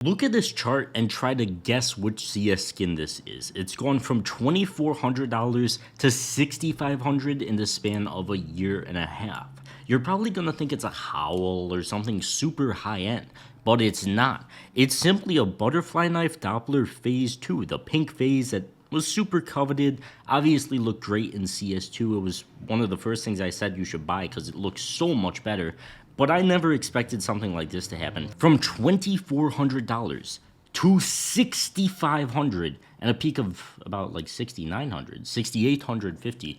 Look at this chart and try to guess which CS skin this is. It's gone from $2,400 to $6,500 in the span of a year and a half. You're probably gonna think it's a Howl or something super high end, but it's not. It's simply a butterfly knife Doppler phase 2, the pink phase that was super coveted, obviously looked great in CS2. It was one of the first things I said you should buy because it looks so much better. But I never expected something like this to happen. From $2,400 to $6,500 and a peak of about like $6,900, $6,850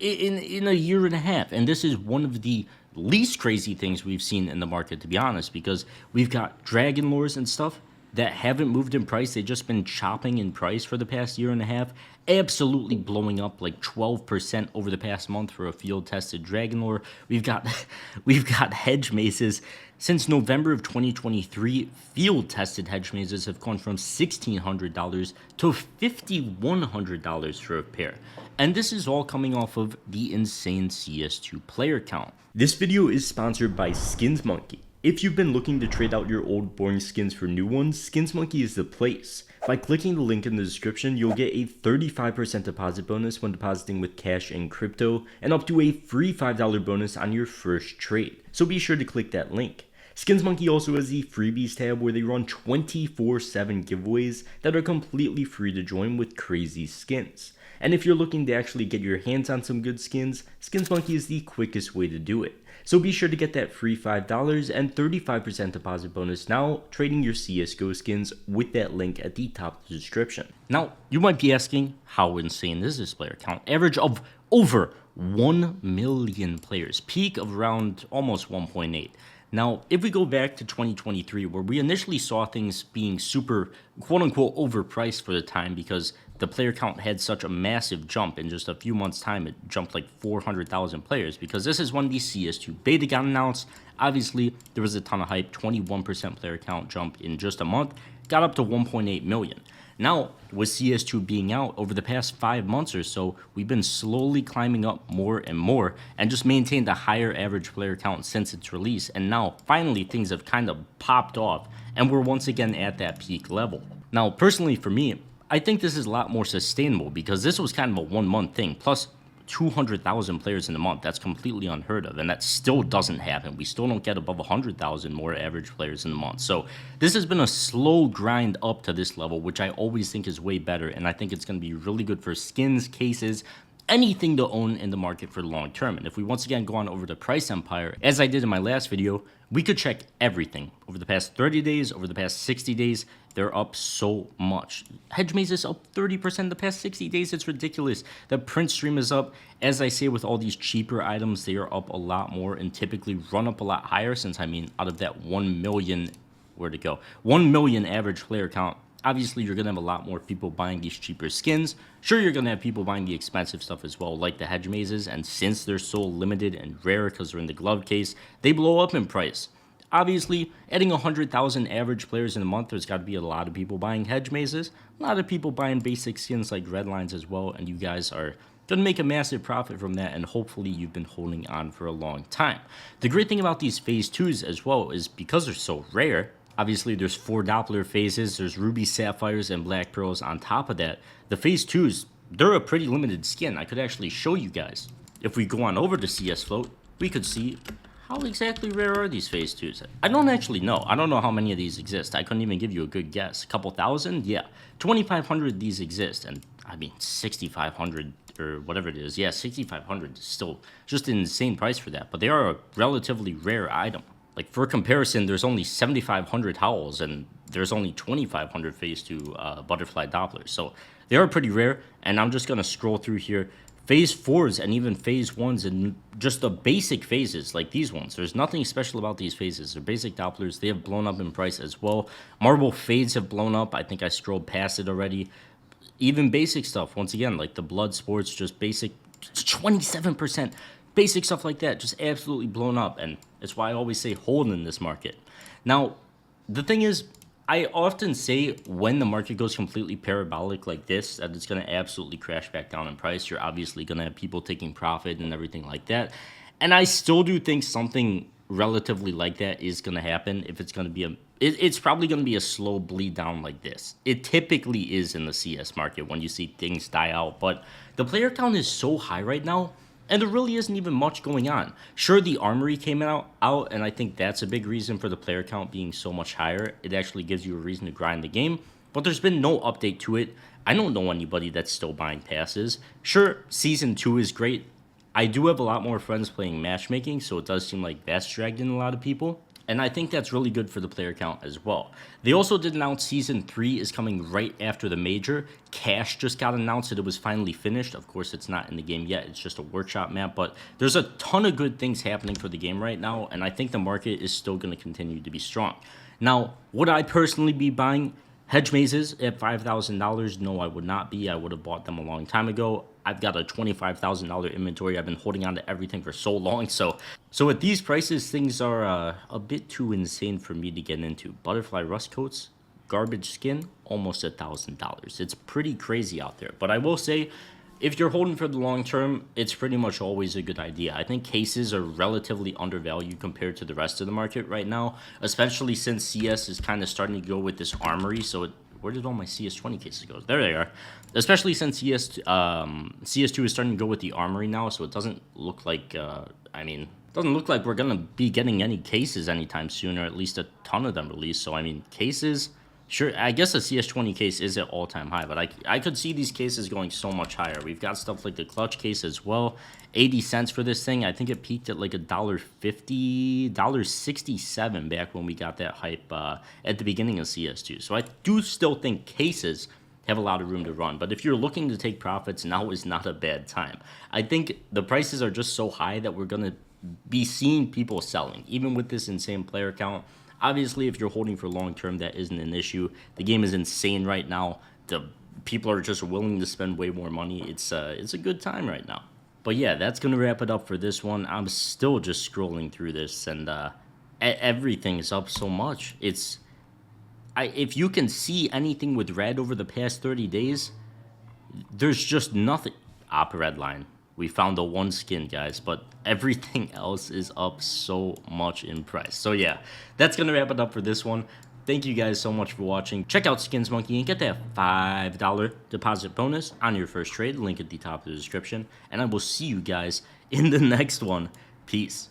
in a year and a half. And this is one of the least crazy things we've seen in the market, to be honest, because we've got dragon lores and stuff that haven't moved in price. They've just been chopping in price for the past year and a half, absolutely blowing up like 12% over the past month for a field-tested dragon lore. We've got hedge mazes. Since November of 2023, field-tested hedge mazes have gone from $1,600 to $5,100 for a pair. And this is all coming off of the insane CS2 player count. This video is sponsored by Skinsmonkey. If you've been looking to trade out your old boring skins for new ones, Skinsmonkey is the place. By clicking the link in the description, you'll get a 35% deposit bonus when depositing with cash and crypto, and up to a free $5 bonus on your first trade. So be sure to click that link. Skinsmonkey also has the freebies tab where they run 24/7 giveaways that are completely free to join with crazy skins. And if you're looking to actually get your hands on some good skins, Skinsmonkey is the quickest way to do it. So be sure to get that free $5 and 35% deposit bonus now, trading your CSGO skins with that link at the top of the description. Now, you might be asking, how insane is this player count? Average of over 1 million players, peak of around almost 1.8. Now, if we go back to 2023, where we initially saw things being super, quote-unquote, overpriced for the time because the player count had such a massive jump in just a few months' time, it jumped like 400,000 players, because this is when the CS2 beta got announced. Obviously, there was a ton of hype, 21% player count jump in just a month, got up to 1.8 million. Now, with CS2 being out over the past 5 months or so, we've been slowly climbing up more and more and just maintained a higher average player count since its release. And now, finally, things have kind of popped off and we're once again at that peak level. Now, personally for me, I think this is a lot more sustainable because this was kind of a 1 month thing. Plus, 200,000 players in a month, that's completely unheard of, and that still doesn't happen. We still don't get above 100,000 more average players in a month. So this has been a slow grind up to this level, which I always think is way better, and I think it's going to be really good for skins, cases, anything to own in the market for the long term. And if we once again go on over to Price Empire, as I did in my last video, we could check everything. Over the past 30 days, over the past 60 days, they're up so much. Hedge Maze is up 30% the past 60 days. It's ridiculous. The print stream is up. As I say, with all these cheaper items, they are up a lot more and typically run up a lot higher, since, I mean, out of that 1 million, where'd it go? 1 million average player count, obviously you're going to have a lot more people buying these cheaper skins. Sure, you're going to have people buying the expensive stuff as well, like the hedge mazes, and since they're so limited and rare because they're in the glove case, they blow up in price. Obviously, adding 100,000 average players in a month, there's got to be a lot of people buying hedge mazes, a lot of people buying basic skins like red lines as well, and you guys are going to make a massive profit from that, and hopefully you've been holding on for a long time. The great thing about these phase 2s as well is because they're so rare, obviously there's 4 Doppler phases, there's ruby sapphires and black pearls on top of that. The phase 2s, they're a pretty limited skin. I could actually show you guys. If we go on over to CS Float, we could see how exactly rare are these phase 2s? I don't actually know. I don't know how many of these exist. I couldn't even give you a good guess. A couple thousand? Yeah. 2,500 of these exist. And I mean, 6,500 or whatever it is. Yeah, 6,500 is still just an insane price for that. But they are a relatively rare item. Like, for comparison, there's only 7,500 Howls and there's only 2,500 phase 2 butterfly Dopplers. So they are pretty rare. And I'm just going to scroll through here. Phase 4s and even phase 1s and just the basic phases like these ones. There's nothing special about these phases. They're basic Dopplers. They have blown up in price as well. Marble fades have blown up. I think I scrolled past it already. Even basic stuff, once again, like the blood sports, just basic, 27%. Basic stuff like that, just absolutely blown up. And it's why I always say hold in this market. Now, the thing is, I often say when the market goes completely parabolic like this, that it's going to absolutely crash back down in price. You're obviously going to have people taking profit and everything like that. And I still do think something relatively like that is going to happen if it's going to be a it's probably going to be a slow bleed down like this. It typically is in the CS market when you see things die out, but the player count is so high right now, and there really isn't even much going on. Sure, the armory came out, and I think that's a big reason for the player count being so much higher. It actually gives you a reason to grind the game, but there's been no update to it. I don't know anybody that's still buying passes. Sure, Season 2 is great. I do have a lot more friends playing matchmaking, so it does seem like that's dragged in a lot of people. And I think that's really good for the player count as well. They also did announce Season 3 is coming right after the major. Cash just got announced that it was finally finished. Of course, it's not in the game yet. It's just a workshop map. But there's a ton of good things happening for the game right now. And I think the market is still going to continue to be strong. Now, would I personally be buying hedge mazes at $5,000? No, I would not be. I would have bought them a long time ago. I've got a $25,000 inventory. I've been holding on to everything for so long. So at these prices, things are a bit too insane for me to get into. Butterfly rust coats, garbage skin, almost $1,000. It's pretty crazy out there. But I will say, if you're holding for the long term, it's pretty much always a good idea. I think cases are relatively undervalued compared to the rest of the market right now, especially since CS is kind of starting to go with this armory. So where did all my CS20 cases go? There they are. Especially since CS2 is starting to go with the armory now, so it doesn't look like, doesn't look like we're going to be getting any cases anytime soon, or at least a ton of them released. So, I mean, cases, sure, I guess a CS20 case is at all-time high, but I could see these cases going so much higher. We've got stuff like the clutch case as well. 80 cents for this thing. I think it peaked at like $1.50, $1.67 back when we got that hype at the beginning of CS2. So I do still think cases have a lot of room to run. But if you're looking to take profits, now is not a bad time. I think the prices are just so high that we're going to be seeing people selling, even with this insane player count. Obviously, if you're holding for long term, that isn't an issue. The game is insane right now. The people are just willing to spend way more money. It's a good time right now. But yeah, that's going to wrap it up for this one. I'm still just scrolling through this, and everything's up so much. If you can see anything with red over the past 30 days, there's just nothing. Opera red line. We found the one skin, guys, but everything else is up so much in price. So yeah, that's going to wrap it up for this one. Thank you guys so much for watching. Check out Skinsmonkey and get that $5 deposit bonus on your first trade. Link at the top of the description. And I will see you guys in the next one. Peace.